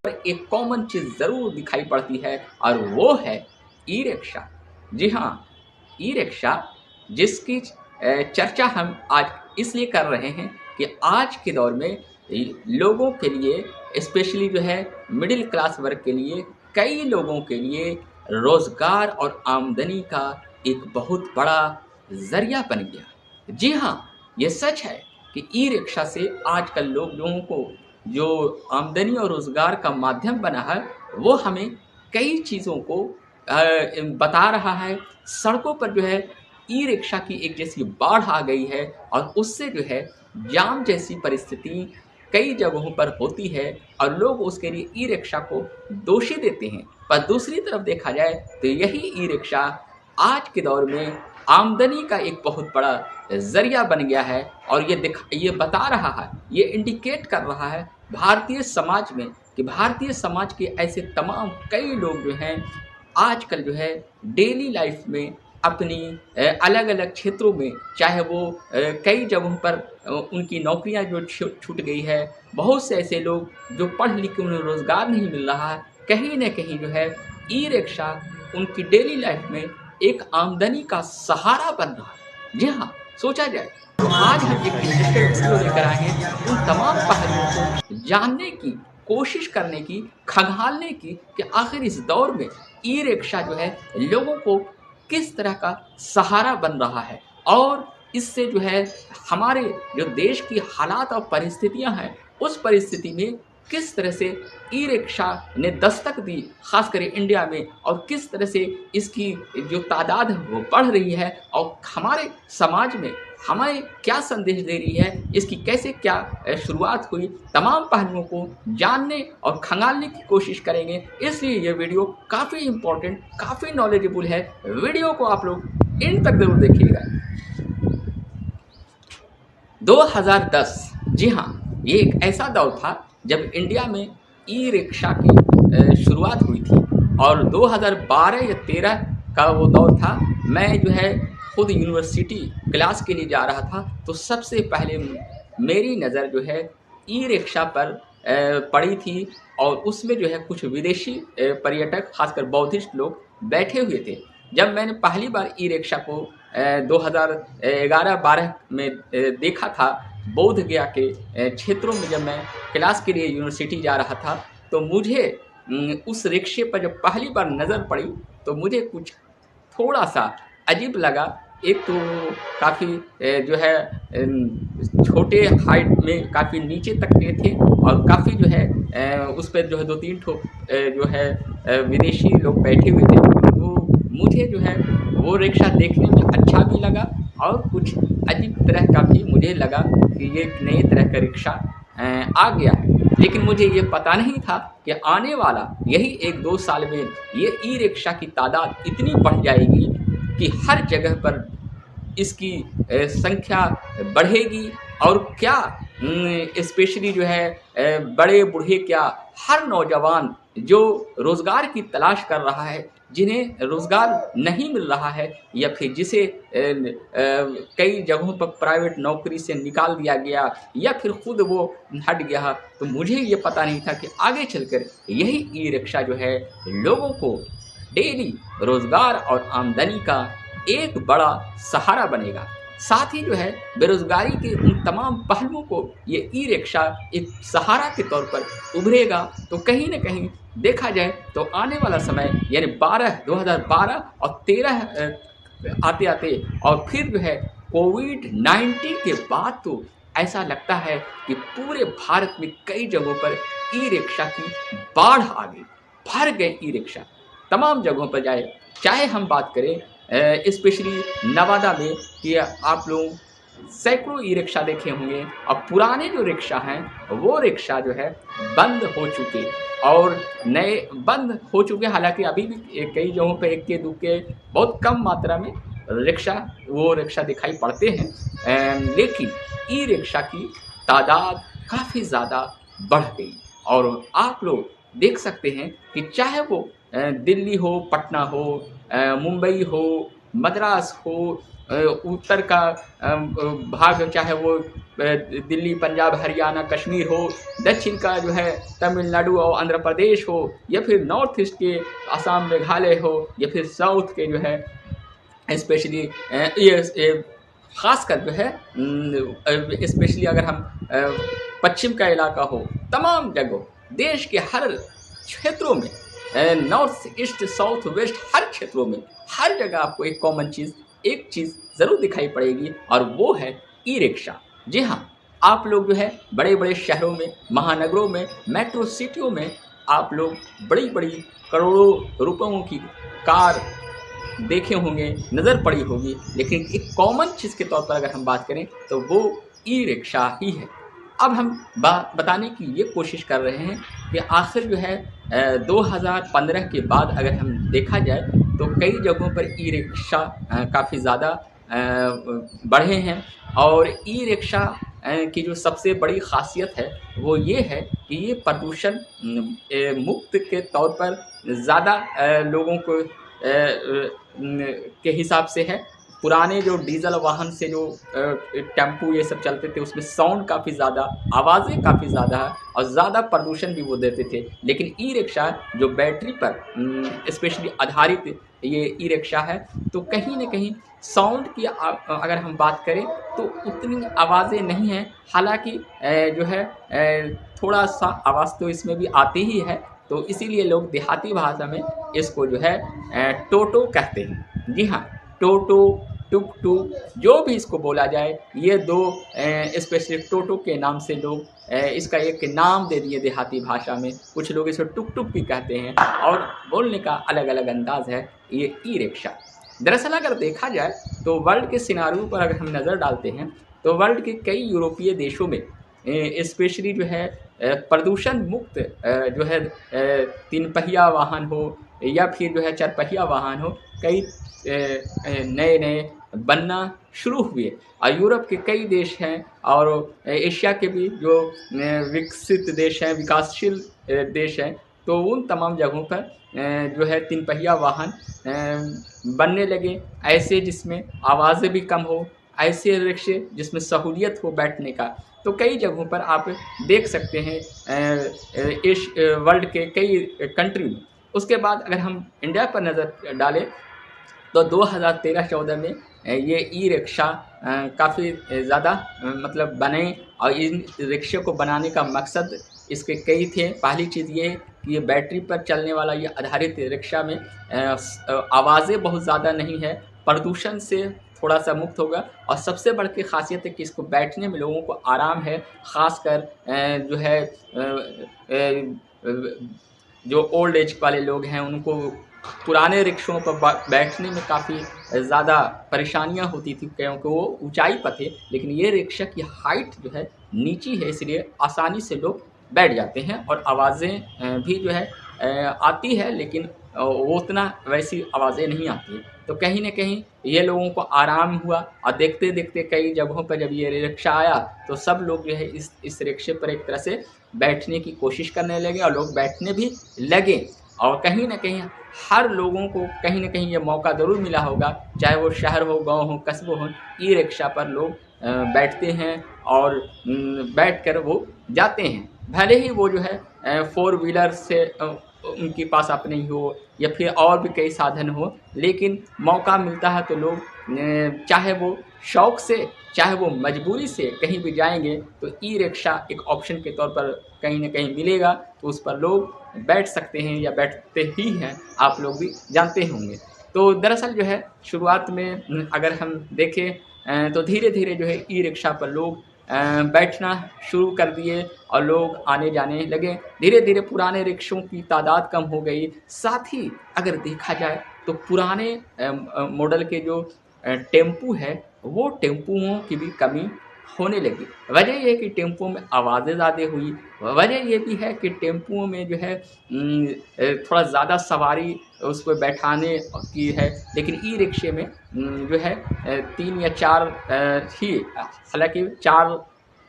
पर एक कॉमन चीज जरूर दिखाई पड़ती है और वो है ई रिक्शा। जी हाँ, ई रिक्शा जिसकी चर्चा हम आज इसलिए कर रहे हैं कि आज के दौर में लोगों के लिए, स्पेशली जो है मिडिल क्लास वर्ग के लिए, कई लोगों के लिए रोजगार और आमदनी का एक बहुत बड़ा जरिया बन गया। जी हाँ, ये सच है कि ई रिक्शा से आजकल लोगों को जो आमदनी और रोजगार का माध्यम बना है वो हमें कई चीज़ों को बता रहा है। सड़कों पर जो है ई रिक्शा की एक जैसी बाढ़ आ गई है और उससे जो है जाम जैसी परिस्थिति कई जगहों पर होती है और लोग उसके लिए ई रिक्शा को दोषी देते हैं। पर दूसरी तरफ देखा जाए तो यही ई रिक्शा आज के दौर में आमदनी का एक बहुत बड़ा जरिया बन गया है और ये बता रहा है, ये इंडिकेट कर रहा है भारतीय समाज में कि भारतीय समाज के ऐसे तमाम कई लोग जो हैं आजकल जो है डेली लाइफ में अपनी अलग अलग क्षेत्रों में, चाहे वो कई जगहों पर उनकी नौकरियां जो छूट गई है, बहुत से ऐसे लोग जो पढ़ लिख के उन्हें रोजगार नहीं मिल रहा है, कहीं ना कहीं जो है ई रिक्शा उनकी डेली लाइफ में एक आमदनी का सहारा बन रहा है। जी हाँ, सोचा जाए तो आज हम एक इंटरेस्टेड वीडियो लेकर आए हैं उन तमाम पहलुओं को जानने की कोशिश करने की, खंगालने की कि आखिर इस दौर में ई रिक्शा जो है लोगों को किस तरह का सहारा बन रहा है और इससे जो है हमारे जो देश की हालात और परिस्थितियां हैं उस परिस्थिति में किस तरह से ई रिक्शा ने दस्तक दी, खासकर इंडिया में, और किस तरह से इसकी जो तादाद है वो बढ़ रही है और हमारे समाज में हमें क्या संदेश दे रही है, इसकी कैसे क्या शुरुआत हुई, तमाम पहलुओं को जानने और खंगालने की कोशिश करेंगे। इसलिए ये वीडियो काफ़ी इम्पोर्टेंट, काफ़ी नॉलेजेबल है। वीडियो को आप लोग इन तक जरूर देखिएगा। 2010, जी हाँ, ये एक ऐसा दौर था जब इंडिया में ई रिक्शा की शुरुआत हुई थी और 2012 या 13 का वो दौर था। मैं जो है खुद यूनिवर्सिटी क्लास के लिए जा रहा था तो सबसे पहले मेरी नज़र जो है ई रिक्शा पर पड़ी थी और उसमें जो है कुछ विदेशी पर्यटक, खासकर बौद्धिस्ट लोग बैठे हुए थे। जब मैंने पहली बार ई रिक्शा को 2011-12 में देखा था, बोध गया के क्षेत्रों में जब मैं क्लास के लिए यूनिवर्सिटी जा रहा था, तो मुझे उस रिक्शे पर जब पहली बार नज़र पड़ी तो मुझे कुछ थोड़ा सा अजीब लगा। एक तो काफ़ी जो है छोटे हाइट में काफ़ी नीचे तक के थे और काफ़ी जो है उस पर जो है 2-3 ठो जो है विदेशी लोग बैठे हुए थे। तो मुझे जो है वो रिक्शा देखने में अच्छा भी लगा और कुछ अजीब तरह का भी मुझे लगा कि ये एक नए तरह का रिक्शा आ गया है। लेकिन मुझे ये पता नहीं था कि आने वाला यही 1-2 साल में ये ई रिक्शा की तादाद इतनी बढ़ जाएगी कि हर जगह पर इसकी संख्या बढ़ेगी और क्या स्पेशली जो है बड़े बूढ़े क्या हर नौजवान जो रोज़गार की तलाश कर रहा है, जिन्हें रोज़गार नहीं मिल रहा है या फिर जिसे कई जगहों पर प्राइवेट नौकरी से निकाल दिया गया या फिर खुद वो हट गया, तो मुझे ये पता नहीं था कि आगे चलकर यही ई रिक्शा जो है लोगों को डेली रोज़गार और आमदनी का एक बड़ा सहारा बनेगा। साथ ही जो है बेरोजगारी के उन तमाम पहलुओं को ये ई रिक्शा एक सहारा के तौर पर उभरेगा। तो कहीं ना कहीं देखा जाए तो आने वाला समय यानी 2012 और 13 आते आते और फिर जो है कोविड-19 के बाद तो ऐसा लगता है कि पूरे भारत में कई जगहों पर ई रिक्शा की बाढ़ आ गई, भर गए ई रिक्शा तमाम जगहों पर जाए। चाहे हम बात करें स्पेशली नवादा में कि आप लोग सैकड़ों ई रिक्शा देखे होंगे और पुराने जो रिक्शा हैं वो रिक्शा जो है बंद हो चुके और नए बंद हो चुके। हालांकि अभी भी कई जगहों पे इक्के दुक्के बहुत कम मात्रा में रिक्शा दिखाई पड़ते हैं, लेकिन ई रिक्शा की तादाद काफ़ी ज़्यादा बढ़ गई और आप लोग देख सकते हैं कि चाहे वो दिल्ली हो, पटना हो, मुंबई हो मद्रास हो, उत्तर का भाग चाहे वो दिल्ली, पंजाब, हरियाणा, कश्मीर हो, दक्षिण का जो है तमिलनाडु और आंध्र प्रदेश हो, या फिर नॉर्थ ईस्ट के असम, मेघालय हो, या फिर साउथ के जो है स्पेशली ये खासकर जो है स्पेशली अगर हम पश्चिम का इलाका हो, तमाम जगहों देश के हर क्षेत्रों में, नॉर्थ ईस्ट साउथ वेस्ट हर क्षेत्रों में हर जगह आपको एक कॉमन चीज़, एक चीज़ ज़रूर दिखाई पड़ेगी, और वो है ई रिक्शा। जी हाँ, आप लोग जो है बड़े बड़े शहरों में, महानगरों में, मेट्रो सिटियों में आप लोग बड़ी बड़ी करोड़ों रुपयों की कार देखे होंगे, नज़र पड़ी होगी, लेकिन एक कॉमन चीज़ के तौर पर अगर हम बात करें तो वो ई रिक्शा ही है। अब हम बताने की ये कोशिश कर रहे हैं कि आखिर जो है 2015 के बाद अगर हम देखा जाए तो कई जगहों पर ई रिक्शा काफ़ी ज़्यादा बढ़े हैं, और ई रिक्शा की जो सबसे बड़ी ख़ासियत है वो ये है कि ये प्रदूषण मुक्त के तौर पर ज़्यादा लोगों को के हिसाब से है। पुराने जो डीजल वाहन से जो टेम्पू ये सब चलते थे उसमें साउंड काफ़ी ज़्यादा, आवाज़ें काफ़ी ज़्यादा और ज़्यादा प्रदूषण भी वो देते थे। लेकिन ई रिक्शा जो बैटरी पर स्पेशली आधारित ये ई रिक्शा है, तो कहीं न कहीं साउंड की अगर हम बात करें तो उतनी आवाज़ें नहीं हैं। हालाँकि जो है थोड़ा-सा आवाज़ तो इसमें भी आती ही है, तो इसीलिए लोग देहाती भाषा में इसको जो है टोटो कहते हैं। जी हाँ, टोटो, टुक-टुक जो भी इसको बोला जाए, ये दो स्पेशली टोटो के नाम से लोग इसका एक नाम दे दिए देहाती भाषा में। कुछ लोग इसे टुक-टुक भी कहते हैं, और बोलने का अलग-अलग अंदाज़ है ये ई रिक्शा। दरअसल अगर देखा जाए तो वर्ल्ड के सिनारियों पर अगर हम नज़र डालते हैं तो वर्ल्ड के कई यूरोपीय देशों में स्पेशली जो है प्रदूषण मुक्त जो है तीन पहिया वाहन हो या फिर जो है चरपहिया वाहन हो, कई नए नए बनना शुरू हुए। और यूरोप के कई देश हैं और एशिया के भी जो विकसित देश हैं, विकासशील देश हैं, तो उन तमाम जगहों पर जो है तीन पहिया वाहन बनने लगे, ऐसे जिसमें आवाज़ें भी कम हो, ऐसे रिक्शे जिसमें सहूलियत हो बैठने का। तो कई जगहों पर आप देख सकते हैं वर्ल्ड के कई कंट्री में। उसके बाद अगर हम इंडिया पर नज़र डालें तो 2013-14 में ये ई रिक्शा काफ़ी ज़्यादा मतलब बने, और इन रिक्शे को बनाने का मकसद इसके कई थे। पहली चीज़ ये कि ये बैटरी पर चलने वाला ये आधारित रिक्शा में आवाज़ें बहुत ज़्यादा नहीं है, प्रदूषण से थोड़ा-सा मुक्त होगा, और सबसे बढ़ के ख़ासियत है कि इसको बैठने में लोगों को आराम है। ख़ासकर जो है जो ओल्ड एज वाले लोग हैं उनको पुराने रिक्शों पर बैठने में काफ़ी ज़्यादा परेशानियां होती थी, क्योंकि वो ऊंचाई पर थे, लेकिन ये रिक्शा की हाइट जो है नीची है, इसलिए आसानी से लोग बैठ जाते हैं, और आवाज़ें भी जो है आती है, लेकिन वो उतना वैसी आवाज़ें नहीं आती। तो कहीं न कहीं ये लोगों को आराम हुआ, और देखते देखते कई जगहों पर जब ये रिक्शा आया तो सब लोग जो है इस रिक्शे पर एक तरह से बैठने की कोशिश करने लगे, और लोग बैठने भी लगे। और कहीं न कहीं हर लोगों को कहीं न कहीं ये मौका ज़रूर मिला होगा, चाहे वो शहर हो, गाँव हो, कस्बे हो, ई रिक्शा पर लोग बैठते हैं और बैठकर वो जाते हैं। भले ही वो जो है फोर व्हीलर से उनके पास अपनी हो या फिर और भी कई साधन हो, लेकिन मौका मिलता है तो लोग चाहे वो शौक़ से, चाहे वो मजबूरी से कहीं भी जाएंगे तो ई रिक्शा एक ऑप्शन के तौर पर कहीं ना कहीं मिलेगा, तो उस पर लोग बैठ सकते हैं या बैठते ही हैं, आप लोग भी जानते होंगे। तो दरअसल जो है शुरुआत में अगर हम देखें तो धीरे धीरे जो है ई रिक्शा पर लोग बैठना शुरू कर दिए, और लोग आने जाने लगे। धीरे धीरे पुराने रिक्शों की तादाद कम हो गई। साथ ही अगर देखा जाए तो पुराने मॉडल के जो टेम्पू है, वो टेम्पुओं की भी कमी होने लगी। वजह ये है कि टेम्पुओं में आवाज़ें ज़्यादा हुई। वजह ये भी है कि टेम्पुओं में जो है थोड़ा ज़्यादा सवारी उस पर बैठाने की है, लेकिन ई रिक्शे में जो है 3 या 4 ही, हालांकि 4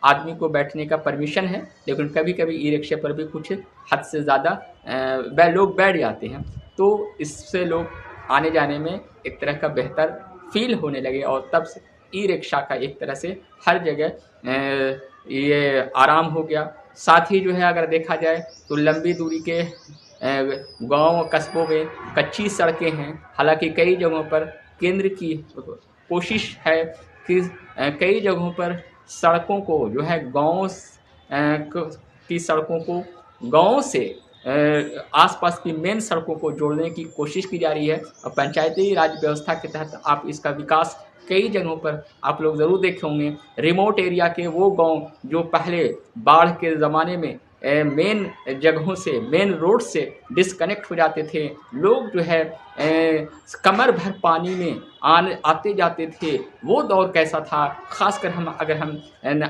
आदमी को बैठने का परमिशन है, लेकिन कभी कभी ई रिक्शे पर भी कुछ हद से ज़्यादा लोग बैठ जाते हैं, तो इससे लोग आने जाने में एक तरह का बेहतर फील होने लगे और तब से ई रिक्शा का एक तरह से हर जगह ये आराम हो गया। साथ ही जो है अगर देखा जाए तो लंबी दूरी के गांव कस्बों में कच्ची सड़कें हैं, हालांकि कई जगहों पर केंद्र की कोशिश है कि कई जगहों पर सड़कों को जो है गाँव की सड़कों को गाँव से आसपास की मेन सड़कों को जोड़ने की कोशिश की जा रही है और पंचायती राज व्यवस्था के तहत आप इसका विकास कई जगहों पर आप लोग ज़रूर देखे होंगे। रिमोट एरिया के वो गांव जो पहले बाढ़ के ज़माने में मेन जगहों से मेन रोड से डिस्कनेक्ट हो जाते थे, लोग जो है कमर भर पानी में आते जाते थे, वो दौर कैसा था। ख़ासकर अगर हम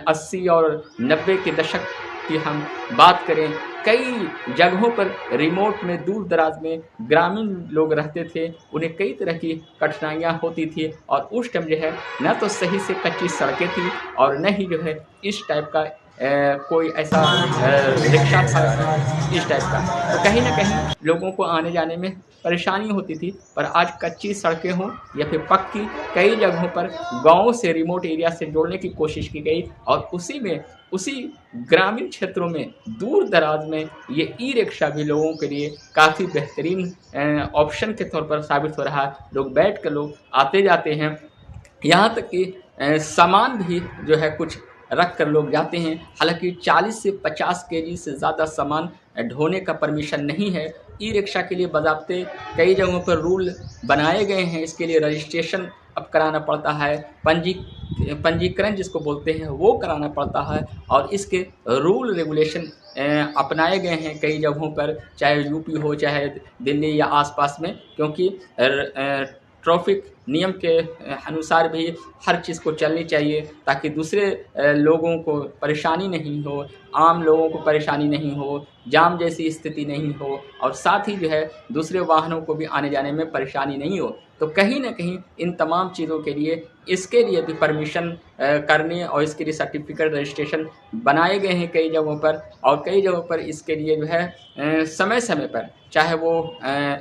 80 और 90 के दशक की हम बात करें, कई जगहों पर रिमोट में दूर दराज में ग्रामीण लोग रहते थे, उन्हें कई तरह की कठिनाइयाँ होती थी और उस टाइम जो है न तो सही से कच्ची सड़कें थी और न ही जो है इस टाइप का कोई ऐसा रिक्शा था इस टाइप का, तो कहीं ना कहीं लोगों को आने जाने में परेशानी होती थी। पर आज कच्ची सड़कें हों या फिर पक्की, कई जगहों पर गाँव से रिमोट एरिया से जोड़ने की कोशिश की गई और उसी ग्रामीण क्षेत्रों में दूर दराज में ये ई रिक्शा भी लोगों के लिए काफ़ी बेहतरीन ऑप्शन के तौर पर साबित हो रहा है। लोग बैठ कर लोग आते जाते हैं, यहाँ तक कि सामान भी जो है कुछ रख कर लोग जाते हैं। हालांकि 40 से 50 केजी से ज़्यादा सामान ढोने का परमिशन नहीं है। ई रिक्शा के लिए बाज़ाब्ते कई जगहों पर रूल बनाए गए हैं, इसके लिए रजिस्ट्रेशन अब कराना पड़ता है, पंजीकरण जिसको बोलते हैं वो कराना पड़ता है और इसके रूल रेगुलेशन अपनाए गए हैं कई जगहों पर, चाहे यूपी हो चाहे दिल्ली या आसपास में, क्योंकि ट्रैफिक नियम के अनुसार भी हर चीज़ को चलनी चाहिए ताकि दूसरे लोगों को परेशानी नहीं हो, आम लोगों को परेशानी नहीं हो, जाम जैसी स्थिति नहीं हो और साथ ही जो है दूसरे वाहनों को भी आने जाने में परेशानी नहीं हो। तो कहीं ना कहीं इन तमाम चीज़ों के लिए इसके लिए भी परमिशन करने और इसके लिए सर्टिफिकेट रजिस्ट्रेशन बनाए गए हैं कई जगहों पर और कई जगहों पर इसके लिए जो है समय समय पर, चाहे वो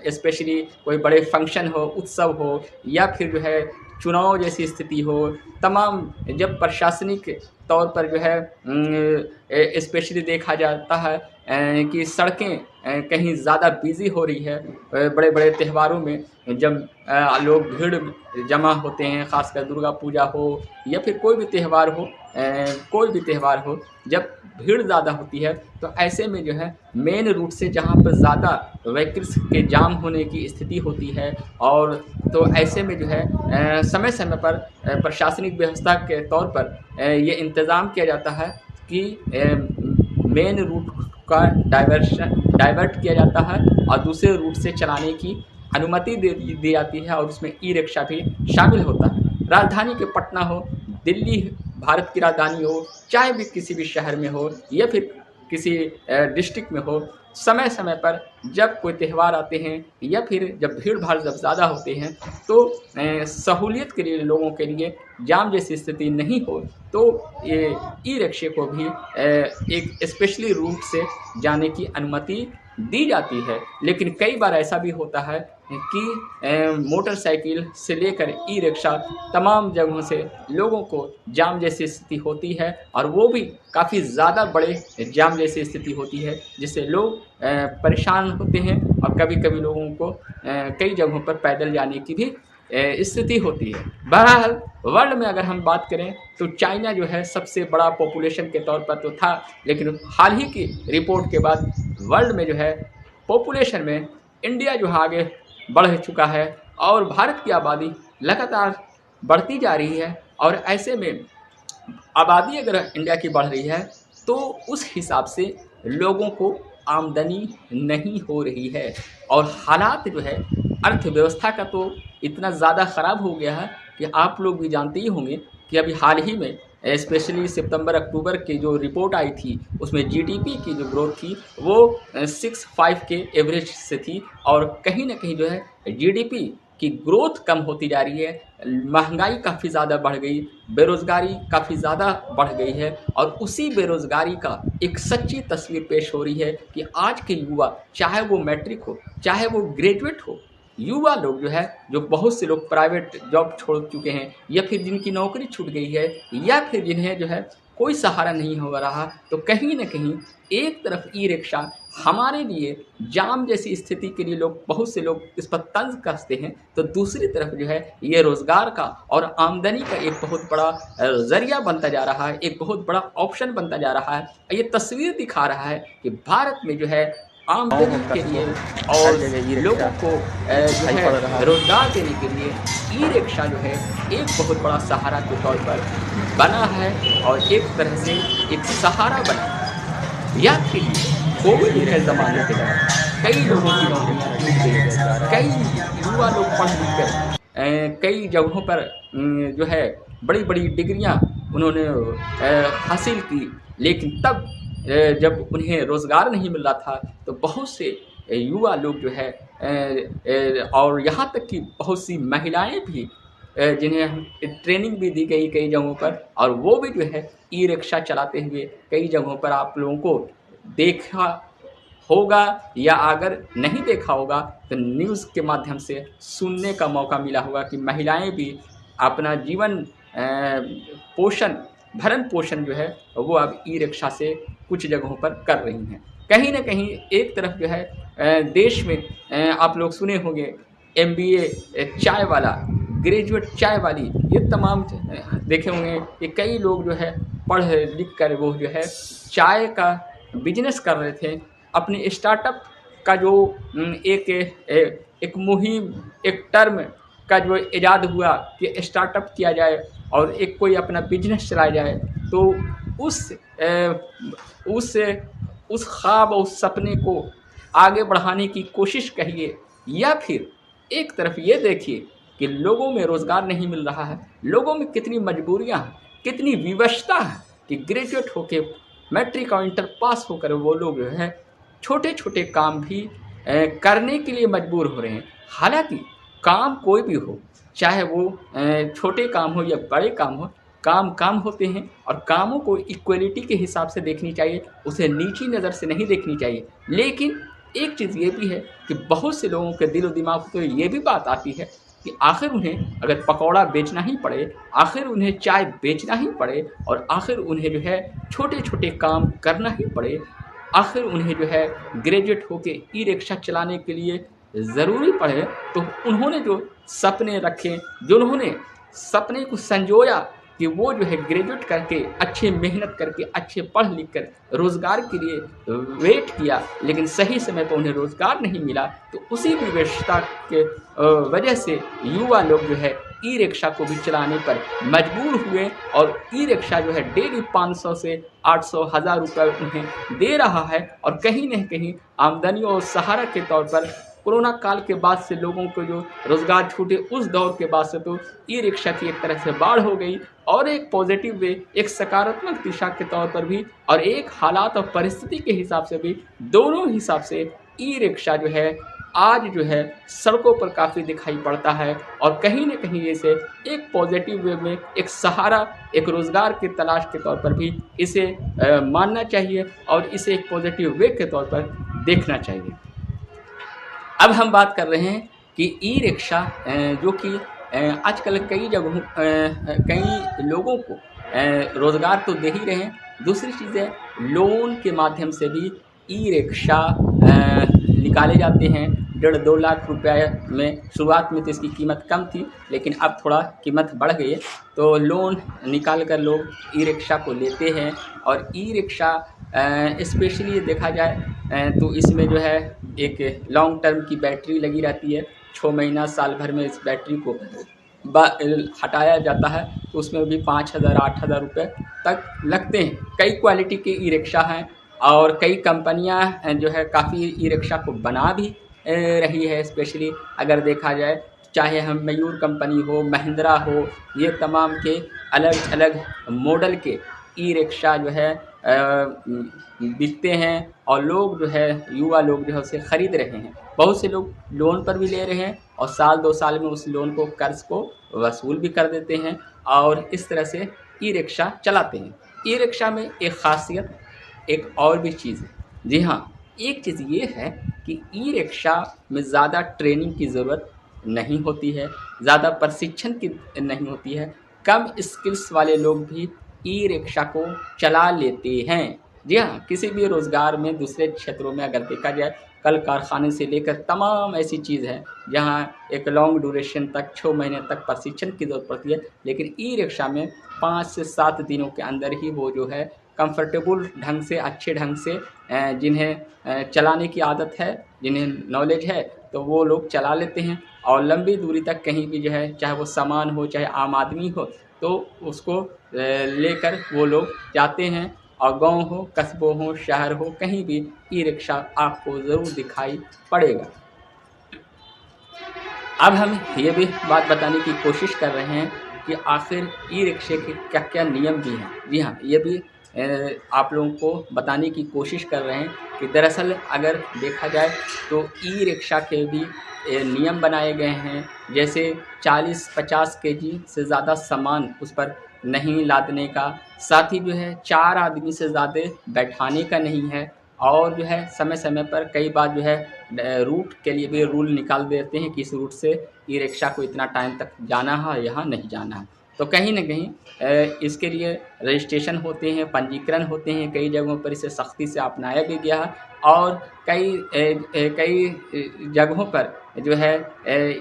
स्पेशली कोई बड़े फंक्शन हो, उत्सव हो या फिर जो है चुनाव जैसी स्थिति हो, तमाम जब प्रशासनिक तौर पर जो है स्पेशली देखा जाता है कि सड़कें कहीं ज़्यादा बिज़ी हो रही है, बड़े बड़े त्योहारों में जब लोग भीड़ जमा होते हैं, ख़ासकर दुर्गा पूजा हो या फिर कोई भी त्यौहार हो, जब भीड़ ज़्यादा होती है तो ऐसे में जो है मेन रूट से जहाँ पर ज़्यादा व्हीकल्स के जाम होने की स्थिति होती है और तो ऐसे में जो है समय समय पर प्रशासनिक व्यवस्था के तौर पर ये इंतज़ाम किया जाता है कि मेन रूट का डाइवर्ट किया जाता है और दूसरे रूट से चलाने की अनुमति दी जाती है और उसमें ई रिक्शा भी शामिल होता है। राजधानी के पटना हो, दिल्ली भारत की राजधानी हो, चाहे भी किसी भी शहर में हो या फिर किसी डिस्ट्रिक्ट में हो, समय समय पर जब कोई त्यौहार आते हैं या फिर जब भीड़ भाड़ जब ज़्यादा होते हैं तो सहूलियत के लिए लोगों के लिए जाम जैसी स्थिति नहीं हो तो ये ई रिक्शे को भी एक स्पेशली रूट से जाने की अनुमति दी जाती है। लेकिन कई बार ऐसा भी होता है कि मोटरसाइकिल से लेकर ई रिक्शा तमाम जगहों से लोगों को जाम जैसी स्थिति होती है और वो भी काफ़ी ज़्यादा बड़े जाम जैसी स्थिति होती है जिससे लोग परेशान होते हैं और कभी कभी लोगों को कई जगहों पर पैदल जाने की भी स्थिति होती है। बहरहाल वर्ल्ड में अगर हम बात करें तो चाइना जो है सबसे बड़ा पॉपुलेशन के तौर पर तो था, लेकिन हाल ही की रिपोर्ट के बाद वर्ल्ड में जो है पॉपुलेशन में इंडिया जो है आगे बढ़ चुका है और भारत की आबादी लगातार बढ़ती जा रही है और ऐसे में आबादी अगर इंडिया की बढ़ रही है तो उस हिसाब से लोगों को आमदनी नहीं हो रही है और हालात जो है अर्थव्यवस्था का तो इतना ज़्यादा ख़राब हो गया है कि आप लोग भी जानते ही होंगे कि अभी हाल ही में स्पेशली सितंबर अक्टूबर की जो रिपोर्ट आई थी उसमें जीडीपी की जो ग्रोथ थी वो 6.5 के एवरेज से थी और कहीं ना कहीं जो है जीडीपी की ग्रोथ कम होती जा रही है, महंगाई काफ़ी ज़्यादा बढ़ गई, बेरोज़गारी काफ़ी ज़्यादा बढ़ गई है और उसी बेरोज़गारी का एक सच्ची तस्वीर पेश हो रही है कि आज के युवा चाहे वो मैट्रिक हो चाहे वो ग्रेजुएट हो युवा लोग जो है, जो बहुत से लोग प्राइवेट जॉब छोड़ चुके हैं या फिर जिनकी नौकरी छूट गई है या फिर जिन्हें जो है कोई सहारा नहीं हो रहा, तो कहीं न कहीं एक तरफ ई-रिक्शा हमारे लिए जाम जैसी स्थिति के लिए लोग बहुत से लोग इस पर तंज़ कसते हैं, तो दूसरी तरफ जो है ये रोज़गार का और आमदनी का एक बहुत बड़ा ज़रिया बनता जा रहा है, एक बहुत बड़ा ऑप्शन बनता जा रहा है। ये तस्वीर दिखा रहा है कि भारत में जो है आमदनी के लिए और लोगों को जो है रोज़गार देने के लिए ई-रिक्शा जो है एक बहुत बड़ा सहारा के तौर पर बना है और एक तरह से एक सहारा बना है। या फिर कोविड के ज़माने के दौरान कई लोगों की नौकरियाँ छूट गई, कई युवा लोग पढ़ लिख कर कई जगहों पर जो है बड़ी-बड़ी डिग्रियाँ उन्होंने हासिल की, लेकिन तब जब उन्हें रोज़गार नहीं मिल रहा था, तो बहुत से युवा लोग जो है और यहाँ तक कि बहुत सी महिलाएँ भी जिन्हें हम ट्रेनिंग भी दी गई कई जगहों पर, और वो भी जो है ई-रिक्शा चलाते हुए कई जगहों पर आप लोगों को देखा होगा, या अगर नहीं देखा होगा तो न्यूज़ के माध्यम से सुनने का मौका मिला होगा कि महिलाएं भी अपना जीवन पोषण भरण पोषण जो है वो अब ई-रिक्शा से कुछ जगहों पर कर रही हैं। कहीं न कहीं एक तरफ जो है देश में आप लोग सुने होंगे MBA चाय वाला, ग्रेजुएट चाय वाली, ये तमाम देखे होंगे कि कई लोग जो है पढ़ लिख कर वो जो है चाय का बिजनेस कर रहे थे। अपने स्टार्टअप का जो एक मुहिम, एक टर्म का जो इजाद हुआ कि स्टार्टअप किया जाए और एक कोई अपना बिजनेस चलाया जाए, तो उस ख्वाब और उस सपने को आगे बढ़ाने की कोशिश करिए, या फिर एक तरफ ये देखिए कि लोगों में रोज़गार नहीं मिल रहा है, लोगों में कितनी मजबूरियां हैं, कितनी विवशता है कि ग्रेजुएट होके मैट्रिक और इंटर पास होकर वो लोग जो है छोटे छोटे काम भी करने के लिए मजबूर हो रहे हैं। हालांकि काम कोई भी हो, चाहे वो छोटे काम हो या बड़े काम हो, काम होते हैं और कामों को इक्वलिटी के हिसाब से देखनी चाहिए, उसे नीची नज़र से नहीं देखनी चाहिए। लेकिन एक चीज़ ये भी है कि बहुत से लोगों के दिलो दिमाग को ये भी बात आती है कि आखिर उन्हें अगर पकौड़ा बेचना ही पड़े, आखिर उन्हें चाय बेचना ही पड़े, और आखिर उन्हें जो है छोटे छोटे काम करना ही पड़े, आखिर उन्हें जो है ग्रेजुएट होके ई-रिक्शा चलाने के लिए ज़रूरी पड़े, तो उन्होंने जो सपने रखे, जो उन्होंने सपने को संजोया कि वो जो है ग्रेजुएट करके अच्छे मेहनत करके अच्छे पढ़ लिख कर रोज़गार के लिए वेट किया, लेकिन सही समय पर उन्हें रोज़गार नहीं मिला, तो उसी विवशता के वजह से युवा लोग जो है ई-रिक्शा को भी चलाने पर मजबूर हुए, और ई-रिक्शा जो है डेली 500 से 800 हज़ार रुपये उन्हें दे रहा है। और कहीं न कहीं आमदनी और सहारा के तौर पर कोरोना काल के बाद से लोगों को जो रोज़गार छूटे, उस दौर के बाद से तो ई-रिक्शा की एक तरह से बाढ़ हो गई, और एक पॉजिटिव वे, एक सकारात्मक दिशा के तौर पर भी, और एक हालात और परिस्थिति के हिसाब से भी, दोनों हिसाब से ई-रिक्शा जो है आज जो है सड़कों पर काफ़ी दिखाई पड़ता है, और कहीं न कहीं इसे एक पॉजिटिव वे में, एक सहारा, एक रोज़गार की तलाश के तौर पर भी इसे मानना चाहिए, और इसे एक पॉजिटिव वे के तौर पर देखना चाहिए। अब हम बात कर रहे हैं कि ई-रिक्शा जो कि आजकल कई जगहों कई लोगों को रोज़गार तो दे ही रहे हैं, दूसरी चीज़ है लोन के माध्यम से भी ई-रिक्शा निकाले जाते हैं। 1.5-2 लाख रुपए में शुरुआत में तो इसकी कीमत कम थी, लेकिन अब थोड़ा कीमत बढ़ गई है, तो लोन निकाल कर लोग ई-रिक्शा को लेते हैं। और ई-रिक्शा स्पेशली देखा जाए तो इसमें जो है एक लॉन्ग टर्म की बैटरी लगी रहती है, 6 महीना साल भर में इस बैटरी को हटाया जाता है, तो उसमें भी 5,000 8,000 रुपये तक लगते हैं। कई क्वालिटी के ई-रिक्शा हैं, और कई कंपनियां जो है काफ़ी ई-रिक्शा को बना भी रही है। स्पेशली अगर देखा जाए, चाहे हम मयूर कंपनी हो, महिंद्रा हो, ये तमाम के अलग अलग मॉडल के ई-रिक्शा जो है बिकते हैं, और लोग जो है युवा लोग जो है उसे ख़रीद रहे हैं। बहुत से लोग लोन पर भी ले रहे हैं, और साल 2 साल में उस लोन को, कर्ज को वसूल भी कर देते हैं, और इस तरह से ई-रिक्शा चलाते हैं। ई-रिक्शा में एक ख़ासियत एक और भी चीज़ है। जी हाँ, एक चीज़ ये है कि ई रिक्शा में ज़्यादा ट्रेनिंग की ज़रूरत नहीं होती है, ज़्यादा प्रशिक्षण की नहीं होती है, कम स्किल्स वाले लोग भी ई रिक्शा को चला लेते हैं। जी हाँ, किसी भी रोज़गार में दूसरे क्षेत्रों में अगर देखा जाए, कल कारखाने से लेकर तमाम ऐसी चीज़ है जहाँ एक लॉन्ग ड्यूरेशन तक 6 महीने तक प्रशिक्षण की ज़रूरत पड़ती है, लेकिन ई रिक्शा में 5 से 7 दिनों के अंदर ही वो जो है कंफर्टेबल ढंग से, अच्छे ढंग से जिन्हें चलाने की आदत है, जिन्हें नॉलेज है, तो वो लोग चला लेते हैं और लंबी दूरी तक कहीं भी जो है, चाहे वो सामान हो, चाहे आम आदमी हो, तो उसको लेकर वो लोग जाते हैं। और गाँव हो, कस्बों हो, शहर हो, कहीं भी ई रिक्शा आपको ज़रूर दिखाई पड़ेगा। अब हम ये भी बात बताने की कोशिश कर रहे हैं कि आखिर ई रिक्शे के क्या क्या नियम भी हैं। जी हाँ, ये भी आप लोगों को बताने की कोशिश कर रहे हैं कि दरअसल अगर देखा जाए तो ई रिक्शा के भी नियम बनाए गए हैं, जैसे 40-50 केजी से ज़्यादा सामान उस पर नहीं लादने का, साथ ही जो है 4 आदमी से ज़्यादा बैठाने का नहीं है, और जो है समय समय पर कई बार जो है रूट के लिए भी रूल निकाल देते हैं कि इस रूट से ई रिक्शा को इतना टाइम तक जाना है, यहाँ नहीं जाना है। तो कहीं न कहीं इसके लिए रजिस्ट्रेशन होते हैं, पंजीकरण होते हैं, कई जगहों पर इसे सख्ती से अपनाया भी गया है, और कई जगहों पर जो है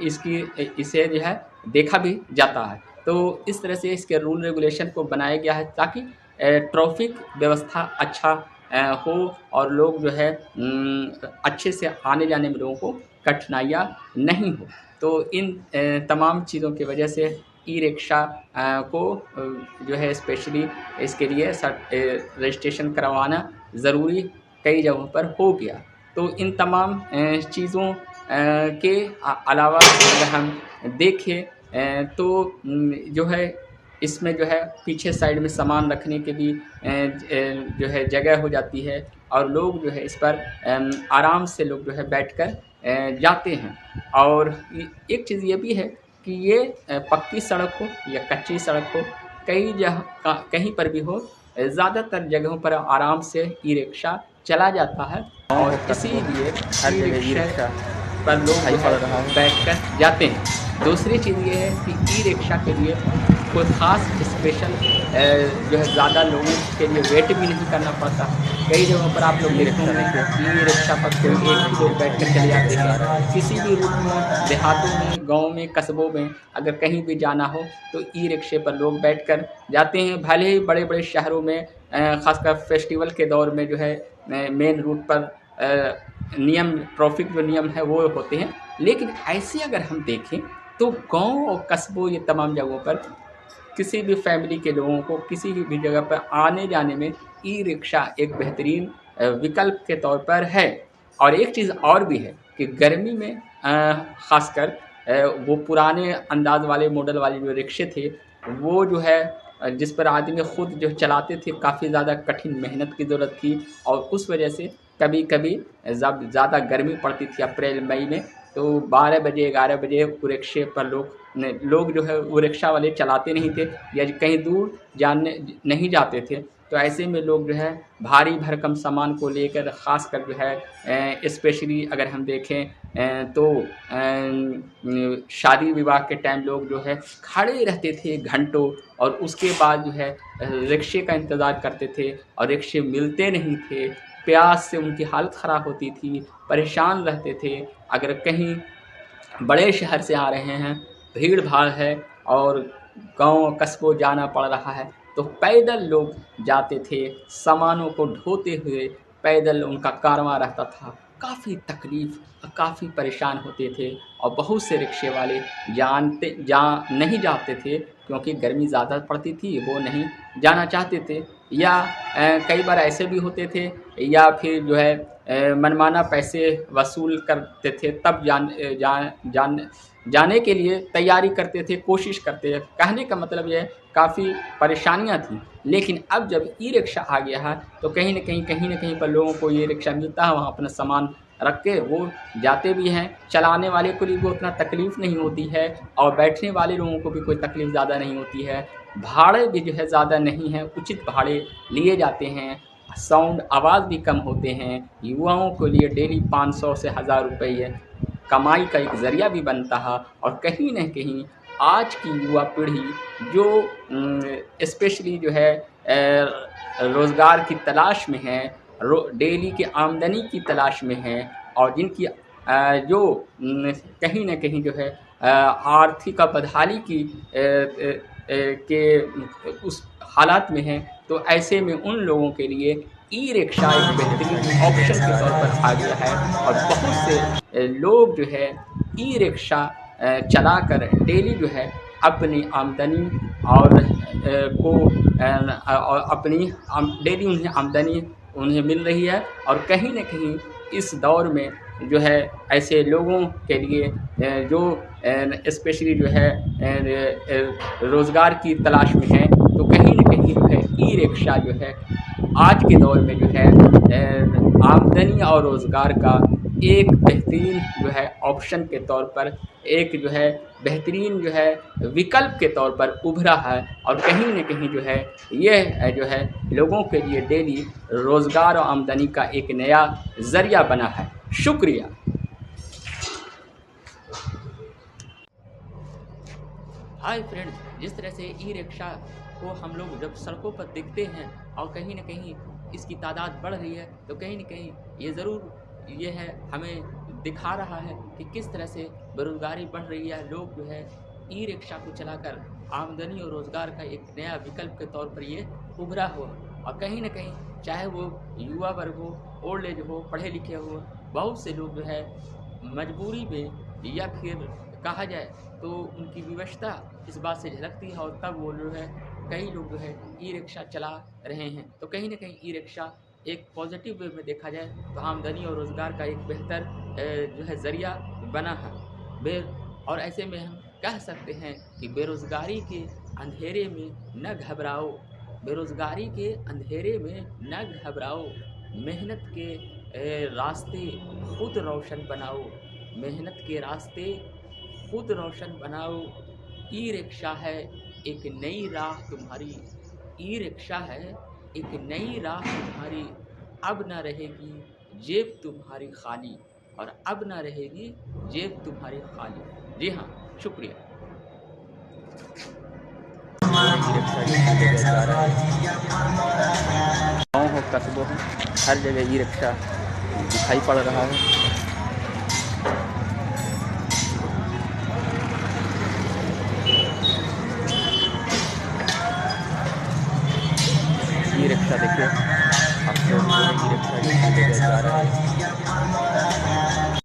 इसे जो है देखा भी जाता है। तो इस तरह से इसके रूल रेगुलेशन को बनाया गया है ताकि ट्रैफिक व्यवस्था अच्छा हो और लोग जो है अच्छे से आने जाने में लोगों को कठिनाइयाँ नहीं हो। तो इन तमाम चीज़ों की वजह से ई रिक्शा को जो है स्पेशली इसके लिए रजिस्ट्रेशन करवाना ज़रूरी कई जगहों पर हो गया। तो इन तमाम चीज़ों के अलावा अगर हम देखें तो जो है इसमें जो है पीछे साइड में सामान रखने के भी जो है जगह हो जाती है, और लोग जो है इस पर आराम से लोग जो है बैठकर जाते हैं। और एक चीज़ ये भी है कि ये पक्की सड़क हो या कच्ची सड़क हो, कहीं पर भी हो, ज़्यादातर जगहों पर आराम से ई रिक्शा चला जाता है, और इसीलिए ई रिक्शा पर लोग जो है बैठकर जाते हैं। दूसरी चीज़ ये है कि ई रिक्शा के लिए कोई ख़ास स्पेशल जो है ज़्यादा लोगों के लिए वेट भी नहीं करना पड़ता। कई जगहों पर आप लोग देखते होंगे कि ई रिक्शा पर कोई एक ही लोग बैठ कर चले जाते हैं। किसी भी रूट में, देहातों में, गाँव में, कस्बों में अगर कहीं भी जाना हो तो ई रिक्शे पर लोग बैठकर जाते हैं। भले ही बड़े-बड़े शहरों में ख़ासकर फेस्टिवल के दौर में जो है मेन रूट पर ट्रैफिक जो नियम है वो होते हैं, लेकिन ऐसे अगर हम देखें तो गाँव और कस्बों, ये तमाम जगहों पर किसी भी फैमिली के लोगों को किसी भी जगह पर आने जाने में ई रिक्शा एक बेहतरीन विकल्प के तौर पर है। और एक चीज़ और भी है कि गर्मी में ख़ासकर वो पुराने अंदाज वाले मॉडल वाले जो रिक्शे थे, वो जो है जिस पर आदमी खुद जो चलाते थे, काफ़ी ज़्यादा कठिन मेहनत की ज़रूरत थी, और उस वजह से कभी-कभी जब ज़्यादा गर्मी पड़ती थी अप्रैल मई में, तो 12 बजे 11 बजे वो रिक्शे पर लोग जो है वो रिक्शा वाले चलाते नहीं थे या कहीं दूर जाने नहीं जाते थे। तो ऐसे में लोग जो है भारी भरकम सामान को लेकर, ख़ासकर जो है स्पेशली अगर हम देखें तो शादी विवाह के टाइम लोग जो है खड़े रहते थे घंटों, और उसके बाद जो है रिक्शे का इंतज़ार करते थे, और रिक्शे मिलते नहीं थे। प्यास से उनकी हालत ख़राब होती थी, परेशान रहते थे। अगर कहीं बड़े शहर से आ रहे हैं, भीड़ भाड़ है और गाँव कस्बों जाना पड़ रहा है, तो पैदल लोग जाते थे, सामानों को ढोते हुए पैदल उनका कारवां रहता था। काफ़ी तकलीफ़, काफ़ी परेशान होते थे, और बहुत से रिक्शे वाले नहीं जाते थे क्योंकि गर्मी ज़्यादा पड़ती थी, वो नहीं जाना चाहते थे, या कई बार ऐसे भी होते थे, या फिर जो है मनमाना पैसे वसूल करते थे, तब जाने के लिए तैयारी करते थे, कोशिश करते थे। कहने का मतलब ये है काफ़ी परेशानियाँ थी। लेकिन अब जब ई रिक्शा आ गया है तो कहीं न कहीं पर लोगों को ये रिक्शा मिलता है, वहाँ अपना सामान रख के वो जाते भी हैं। चलाने वाले को भी उतना तकलीफ़ नहीं होती है, और बैठने वाले लोगों को भी कोई तकलीफ़ ज़्यादा नहीं होती है। भाड़े भी जो है ज़्यादा नहीं है, उचित भाड़े लिए जाते हैं। साउंड आवाज़ भी कम होते हैं। युवाओं के लिए डेली 500 से 1000 रुपये कमाई का एक ज़रिया भी बनता है। और कहीं न कहीं आज की युवा पीढ़ी जो स्पेशली जो है रोज़गार की तलाश में है, डेली की आमदनी की तलाश में है, और जिनकी जो कहीं न कहीं जो है आर्थिक बदहाली की के उस हालात में हैं, तो ऐसे में उन लोगों के लिए ई रिक्शा एक बेहतरीन ऑप्शन के तौर पर आ गया है। और बहुत से लोग जो है ई रिक्शा चलाकर डेली जो है अपनी आमदनी और और अपनी डेली उन्हें आमदनी उन्हें मिल रही है। और कहीं न कहीं इस दौर में जो है ऐसे लोगों के लिए जो स्पेशली जो है रोज़गार की तलाश में है, तो कहीं न कहीं जो है ई रिक्शा जो है आज के दौर में जो है आमदनी और रोज़गार का एक बेहतरीन जो है ऑप्शन के तौर पर, एक जो है बेहतरीन जो है विकल्प के तौर पर उभरा है। और कहीं न कहीं जो है यह जो है लोगों के लिए डेली रोज़गार और आमदनी का एक नया ज़रिया बना है। शुक्रिया। हाय फ्रेंड्स, जिस तरह से ई रिक्शा को हम लोग जब सड़कों पर देखते हैं और कहीं न कहीं इसकी तादाद बढ़ रही है, तो कहीं न कहीं ये ज़रूर ये है हमें दिखा रहा है कि किस तरह से बेरोज़गारी बढ़ रही है। लोग जो है ई रिक्शा को चलाकर आमदनी और रोज़गार का एक नया विकल्प के तौर पर ये उभरा हुआ। और कहीं न कहीं चाहे वो युवा वर्ग हो, ओल्ड एज हो, पढ़े लिखे हो, बहुत से लोग जो है मजबूरी में या फिर कहा जाए तो उनकी विवशता इस बात से झलकती है, और तब वो जो है कई लोग जो है ई रिक्शा चला रहे हैं। तो कहीं न कहीं ई रिक्शा एक पॉजिटिव वे में देखा जाए तो आमदनी और रोज़गार का एक बेहतर जो है ज़रिया बना है। बे और ऐसे में हम कह सकते हैं कि बेरोज़गारी के अंधेरे में न घबराओ, बेरोज़गारी के अंधेरे में न घबराओ, मेहनत के रास्ते खुद रोशन बनाओ, मेहनत के रास्ते खुद रोशन बनाओ। ई रिक्शा है एक नई राह तुम्हारी, ई रिक्शा है एक नई राह तुम्हारी, अब न रहेगी जेब तुम्हारी खाली, और अब न रहेगी जेब तुम्हारी खाली। जी हाँ, शुक्रिया। ई रिक्शा जिस जगह जा रहा है, गाँव हो कस्बों हो, हर जगह ई रिक्शा दिखाई पड़ रहा है।